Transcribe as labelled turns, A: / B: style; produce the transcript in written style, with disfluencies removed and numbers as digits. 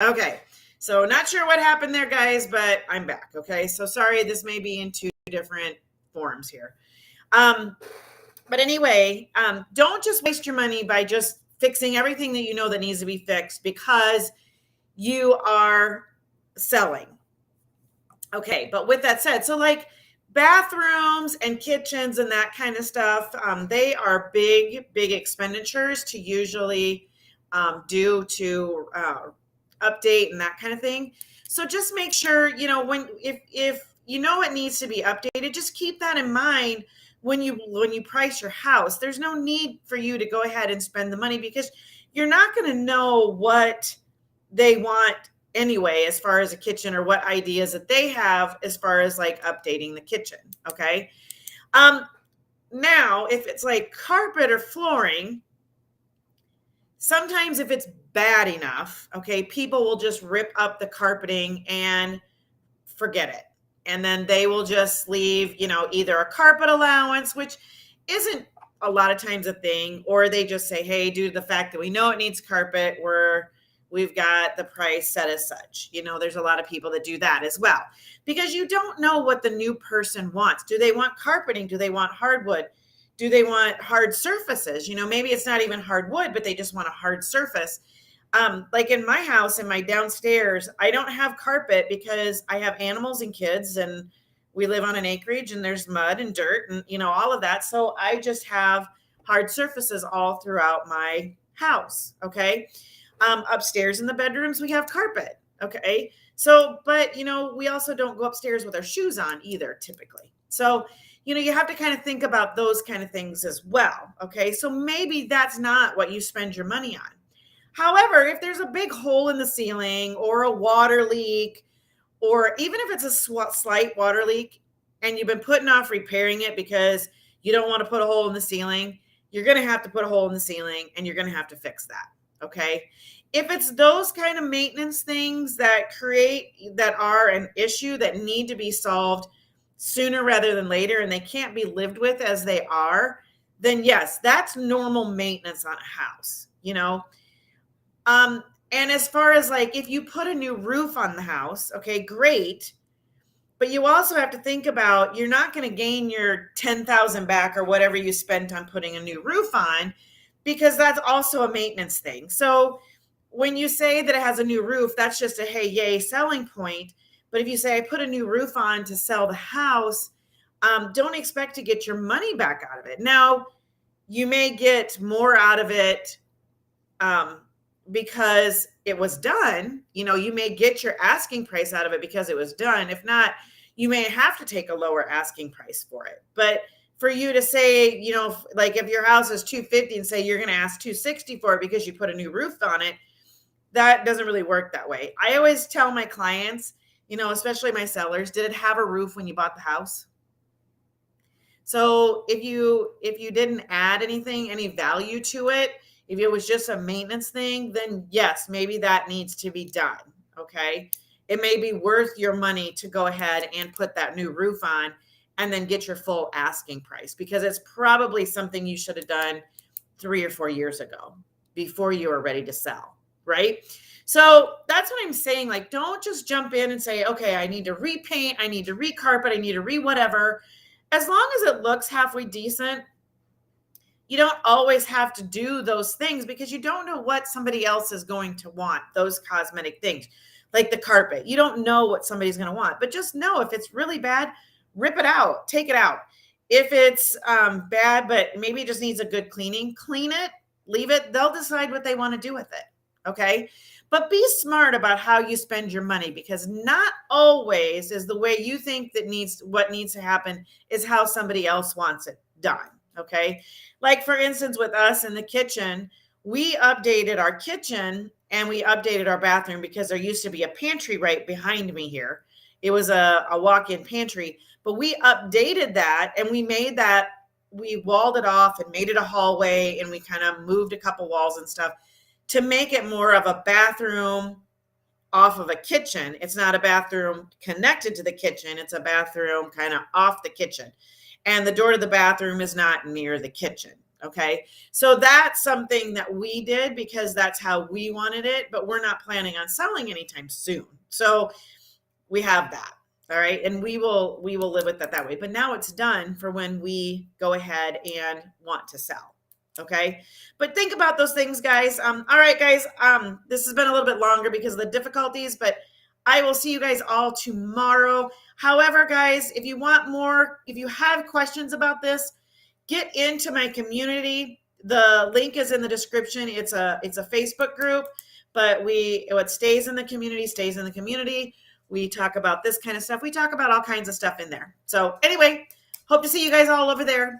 A: Okay, so not sure what happened there, guys, but I'm back. Okay, so sorry, this may be in two different forms here. Um, but anyway, don't just waste your money by just fixing everything that you know that needs to be fixed because you are selling. Okay, but with that said, so like bathrooms and kitchens and that kind of stuff, they are big expenditures to usually do to update and that kind of thing. So just make sure, when if you know it needs to be updated, just keep that in mind when you price your house. There's no need for you to go ahead and spend the money because you're not going to know what they want anyway as far as a kitchen or what ideas that they have as far as like updating the kitchen. Okay, um now if it's like carpet or flooring, sometimes if it's bad enough, okay, people will just rip up the carpeting and forget it, and then they will just leave either a carpet allowance, which isn't a lot of times a thing, or they just say, hey, due to the fact that we know it needs carpet, we've got the price set as such. There's a lot of people that do that as well because you don't know what the new person wants. Do they want carpeting? Do they want hardwood? Do they want hard surfaces? Maybe it's not even hardwood, but they just want a hard surface. Like in my house, in my downstairs, I don't have carpet because I have animals and kids, and we live on an acreage and there's mud and dirt and all of that. So I just have hard surfaces all throughout my house. Okay. Upstairs in the bedrooms, we have carpet. Okay. So, but we also don't go upstairs with our shoes on either, typically. So, you have to kind of think about those kind of things as well. Okay. So maybe that's not what you spend your money on. However, if there's a big hole in the ceiling or a water leak, or even if it's a slight water leak and you've been putting off repairing it because you don't want to put a hole in the ceiling, you're going to have to put a hole in the ceiling and you're going to have to fix that. Okay. If it's those kind of maintenance things that are an issue that need to be solved sooner rather than later and they can't be lived with as they are, then yes, that's normal maintenance on a house. Um, and as far as like if you put a new roof on the house, okay, great. But you also have to think about you're not going to gain your 10,000 back or whatever you spent on putting a new roof on because that's also a maintenance thing. So when you say that it has a new roof, that's just a hey yay selling point. But if you say I put a new roof on to sell the house, don't expect to get your money back out of it. Now, you may get more out of it because it was done. You may get your asking price out of it because it was done. If not, you may have to take a lower asking price for it. But for you to say, like if your house is 250 and say you're going to ask 260 for it because you put a new roof on it, that doesn't really work that way. I always tell my clients, especially my sellers, did it have a roof when you bought the house? So if you didn't add any value to it, if it was just a maintenance thing, then yes, maybe that needs to be done. Okay. It may be worth your money to go ahead and put that new roof on and then get your full asking price because it's probably something you should have done 3 or 4 years ago before you were ready to sell. Right. So that's what I'm saying. Like, don't just jump in and say, okay, I need to repaint, I need to recarpet, I need to whatever. As long as it looks halfway decent, you don't always have to do those things because you don't know what somebody else is going to want, those cosmetic things like the carpet. You don't know what somebody's going to want, but just know if it's really bad, rip it out, take it out. If it's bad, but maybe it just needs a good cleaning, clean it, leave it. They'll decide what they want to do with it. Okay. But be smart about how you spend your money because not always is the way you think what needs to happen is how somebody else wants it done. Okay. Like for instance, with us in the kitchen, we updated our kitchen and we updated our bathroom because there used to be a pantry right behind me here. It was a walk-in pantry, but we updated that and we walled it off and made it a hallway and we kind of moved a couple walls and stuff to make it more of a bathroom off of a kitchen. It's not a bathroom connected to the kitchen. It's a bathroom kind of off the kitchen. And the door to the bathroom is not near the kitchen. Okay. So that's something that we did because that's how we wanted it, but we're not planning on selling anytime soon. So we have that. All right. And we will live with that way. But now it's done for when we go ahead and want to sell. Okay. But think about those things, guys. All right, guys. This has been a little bit longer because of the difficulties, but I will see you guys all tomorrow. However, guys, if you want more, if you have questions about this, get into my community. The link is in the description. It's a Facebook group, but what stays in the community stays in the community. We talk about this kind of stuff. We talk about all kinds of stuff in there. So anyway, hope to see you guys all over there.